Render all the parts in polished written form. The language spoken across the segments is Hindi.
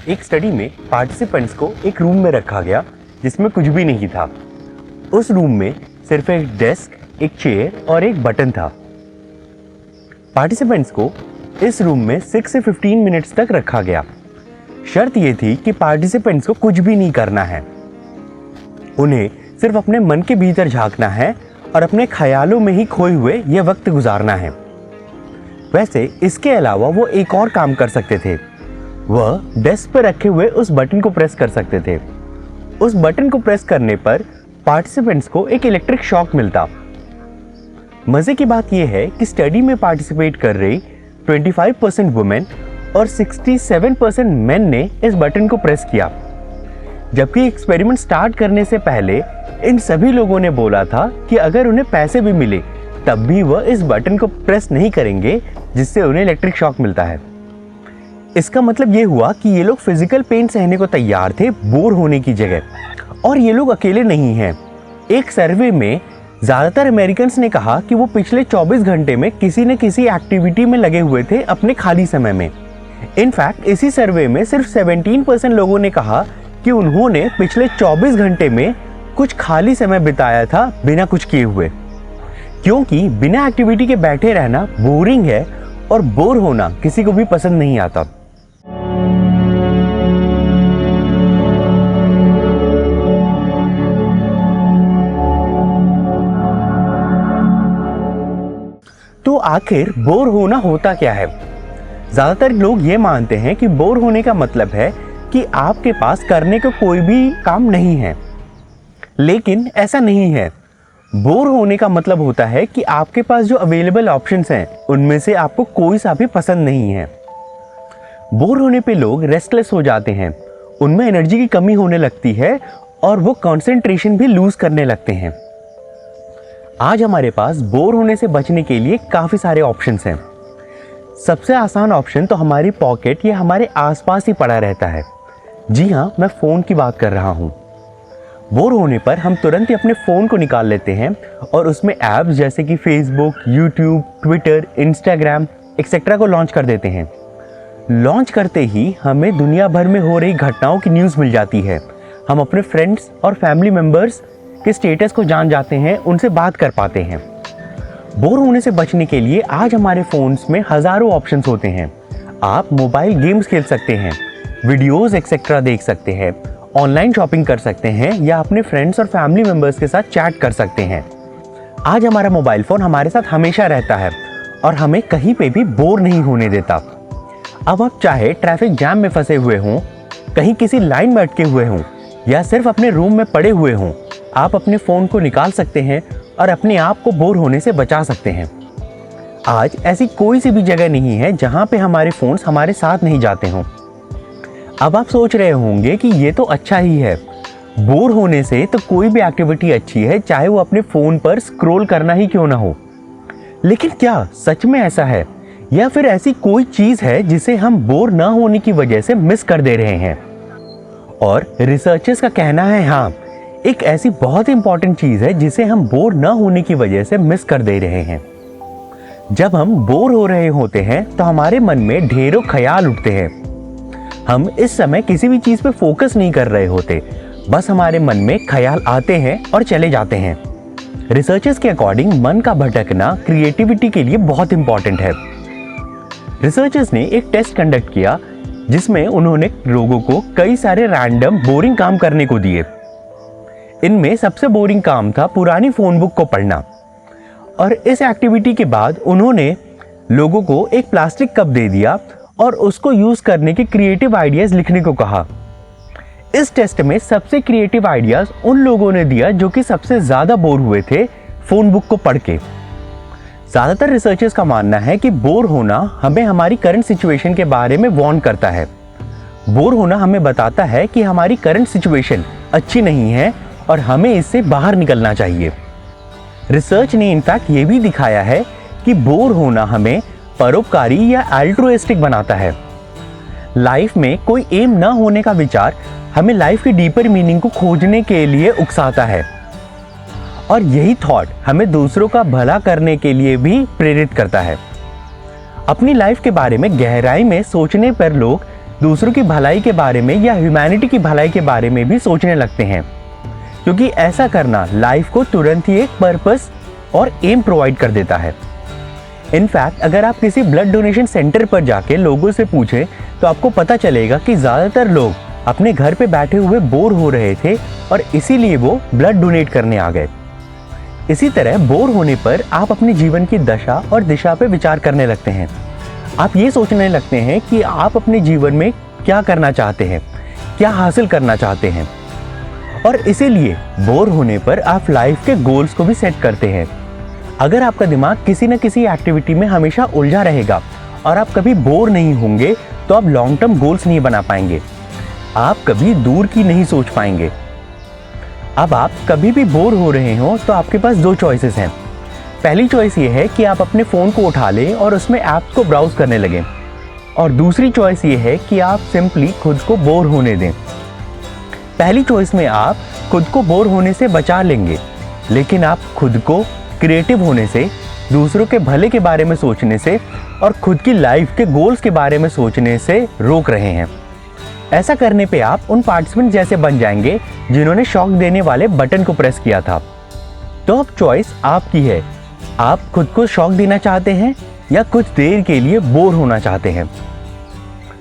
एक स्टडी में पार्टिसिपेंट्स को एक रूम में रखा गया जिसमें कुछ भी नहीं था। उस रूम में सिर्फ एक डेस्क, एक चेयर और एक बटन था। पार्टिसिपेंट्स को इस रूम में 6 से 15 मिनट्स तक रखा गया। शर्त यह थी कि पार्टिसिपेंट्स को कुछ भी नहीं करना है, उन्हें सिर्फ अपने मन के भीतर झांकना है और अपने ख्यालों में ही खोए हुए यह वक्त गुजारना है। वैसे इसके अलावा वो एक और काम कर सकते थे, वह डेस्क पर रखे हुए उस बटन को प्रेस कर सकते थे। उस बटन को प्रेस करने पर पार्टिसिपेंट्स को एक इलेक्ट्रिक शॉक मिलता। मजे की बात यह है कि स्टडी में पार्टिसिपेट कर रही 25% वुमेन और 67% मेन ने इस बटन को प्रेस किया, जबकि एक्सपेरिमेंट स्टार्ट करने से पहले इन सभी लोगों ने बोला था कि अगर उन्हें पैसे भी मिले तब भी वह इस बटन को प्रेस नहीं करेंगे जिससे उन्हें इलेक्ट्रिक शॉक मिलता है। इसका मतलब ये हुआ कि ये लोग फिजिकल पेन सहने को तैयार थे बोर होने की जगह। और ये लोग अकेले नहीं हैं। एक सर्वे में ज़्यादातर अमेरिकन्स ने कहा कि वो पिछले 24 घंटे में किसी न किसी एक्टिविटी में लगे हुए थे अपने खाली समय में। इनफैक्ट इसी सर्वे में सिर्फ 17% लोगों ने कहा कि उन्होंने पिछले 24 घंटे में कुछ खाली समय बिताया था बिना कुछ किए हुए, क्योंकि बिना एक्टिविटी के बैठे रहना बोरिंग है और बोर होना किसी को भी पसंद नहीं आता। तो आखिर बोर होना होता क्या है? ज्यादातर लोग ये मानते हैं कि बोर होने का मतलब है कि आपके पास करने का कोई भी काम नहीं है, लेकिन ऐसा नहीं है। बोर होने का मतलब होता है कि आपके पास जो अवेलेबल ऑप्शंस हैं उनमें से आपको कोई सा भी पसंद नहीं है। बोर होने पे लोग रेस्टलेस हो जाते हैं, उनमें एनर्जी की कमी होने लगती है और वो कंसंट्रेशन भी लूज करने लगते हैं। आज हमारे पास बोर होने से बचने के लिए काफ़ी सारे ऑप्शंस हैं। सबसे आसान ऑप्शन तो हमारी पॉकेट या हमारे आसपास ही पड़ा रहता है। जी हाँ, मैं फ़ोन की बात कर रहा हूँ। बोर होने पर हम तुरंत ही अपने फ़ोन को निकाल लेते हैं और उसमें ऐप्स जैसे कि Facebook, YouTube, Twitter, Instagram etcetera को लॉन्च कर देते हैं। लॉन्च करते ही हमें दुनिया भर में हो रही घटनाओं की न्यूज़ मिल जाती है। हम अपने फ्रेंड्स और फैमिली मेम्बर्स के स्टेटस को जान जाते हैं, उनसे बात कर पाते हैं। बोर होने से बचने के लिए आज हमारे फ़ोन्स में हज़ारों ऑप्शंस होते हैं। आप मोबाइल गेम्स खेल सकते हैं, वीडियोज़ एक्सेट्रा देख सकते हैं, ऑनलाइन शॉपिंग कर सकते हैं या अपने फ्रेंड्स और फैमिली मेम्बर्स के साथ चैट कर सकते हैं। आज हमारा मोबाइल फ़ोन हमारे साथ हमेशा रहता है और हमें कहीं पे भी बोर नहीं होने देता। अब आप चाहे ट्रैफिक जैम में फंसे हुए हों, कहीं किसी लाइन में अटके हुए हों या सिर्फ अपने रूम में पड़े हुए हों, आप अपने फ़ोन को निकाल सकते हैं और अपने आप को बोर होने से बचा सकते हैं। आज ऐसी कोई सी भी जगह नहीं है जहाँ पे हमारे फ़ोन्स हमारे साथ नहीं जाते हों। अब आप सोच रहे होंगे कि ये तो अच्छा ही है, बोर होने से तो कोई भी एक्टिविटी अच्छी है, चाहे वो अपने फ़ोन पर स्क्रॉल करना ही क्यों ना हो। लेकिन क्या सच में ऐसा है, या फिर ऐसी कोई चीज़ है जिसे हम बोर ना होने की वजह से मिस कर दे रहे हैं? और रिसर्चर्स का कहना है हाँ, एक ऐसी बहुत इंपॉर्टेंट चीज़ है जिसे हम बोर ना होने की वजह से मिस कर दे रहे हैं। जब हम बोर हो रहे होते हैं तो हमारे मन में ढेरों ख्याल उठते हैं। हम इस समय किसी भी चीज़ पे फोकस नहीं कर रहे होते, बस हमारे मन में ख्याल आते हैं और चले जाते हैं। रिसर्चर्स के अकॉर्डिंग मन का भटकना क्रिएटिविटी के लिए बहुत इंपॉर्टेंट है। रिसर्चर्स ने एक टेस्ट कंडक्ट किया जिसमें उन्होंने लोगों को कई सारे रैंडम बोरिंग काम करने को दिए। इनमें सबसे बोरिंग काम था पुरानी फ़ोन बुक को पढ़ना। और इस एक्टिविटी के बाद उन्होंने लोगों को एक प्लास्टिक कप दे दिया और उसको यूज़ करने के क्रिएटिव आइडियाज़ लिखने को कहा। इस टेस्ट में सबसे क्रिएटिव आइडियाज़ उन लोगों ने दिया जो कि सबसे ज़्यादा बोर हुए थे फ़ोन बुक को पढ़ के। ज़्यादातर रिसर्चर्स का मानना है कि बोर होना हमें हमारी करंट सिचुएशन के बारे में वार्न करता है। बोर होना हमें बताता है कि हमारी करंट सिचुएशन अच्छी नहीं है और हमें इससे बाहर निकलना चाहिए। रिसर्च ने इनफैक्ट ये भी दिखाया है कि बोर होना हमें परोपकारी या अल्ट्रुइस्टिक बनाता है। लाइफ में कोई एम ना होने का विचार हमें लाइफ की डीपर मीनिंग को खोजने के लिए उकसाता है और यही थॉट हमें दूसरों का भला करने के लिए भी प्रेरित करता है। अपनी लाइफ के बारे में गहराई में सोचने पर लोग दूसरों की भलाई के बारे में या ह्यूमैनिटी की भलाई के बारे में भी सोचने लगते हैं, क्योंकि ऐसा करना लाइफ को तुरंत ही एक पर्पस और एम प्रोवाइड कर देता है। इनफैक्ट अगर आप किसी ब्लड डोनेशन सेंटर पर जाके लोगों से पूछें तो आपको पता चलेगा कि ज़्यादातर लोग अपने घर पे बैठे हुए बोर हो रहे थे और इसीलिए वो ब्लड डोनेट करने आ गए। इसी तरह बोर होने पर आप अपने जीवन की दशा और दिशा पे विचार करने लगते हैं। आप ये सोचने लगते हैं कि आप अपने जीवन में क्या करना चाहते हैं, क्या हासिल करना चाहते हैं, और इसीलिए बोर होने पर आप लाइफ के गोल्स को भी सेट करते हैं। अगर आपका दिमाग किसी न किसी एक्टिविटी में हमेशा उलझा रहेगा और आप कभी बोर नहीं होंगे तो आप लॉन्ग टर्म गोल्स नहीं बना पाएंगे, आप कभी दूर की नहीं सोच पाएंगे। अब आप कभी भी बोर हो रहे हो तो आपके पास दो चॉइसेस हैं। पहली चॉइस ये है कि आप अपने फ़ोन को उठा लें और उसमें ऐप्स को ब्राउज करने लगें, और दूसरी चॉइस ये है कि आप सिंपली खुद को बोर होने दें। पहली चॉइस में आप खुद को बोर होने से बचा लेंगे, लेकिन आप खुद को क्रिएटिव होने से, दूसरों के भले के बारे में सोचने से और खुद की लाइफ के गोल्स के बारे में सोचने से रोक रहे हैं। ऐसा करने पे आप उन पार्टिसिपेंट जैसे बन जाएंगे जिन्होंने शॉक देने वाले बटन को प्रेस किया था। तो अब चॉइस आपकी है, आप खुद को शॉक देना चाहते हैं या कुछ देर के लिए बोर होना चाहते हैं।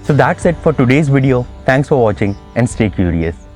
So that's it for today's video. Thanks for watching and stay curious.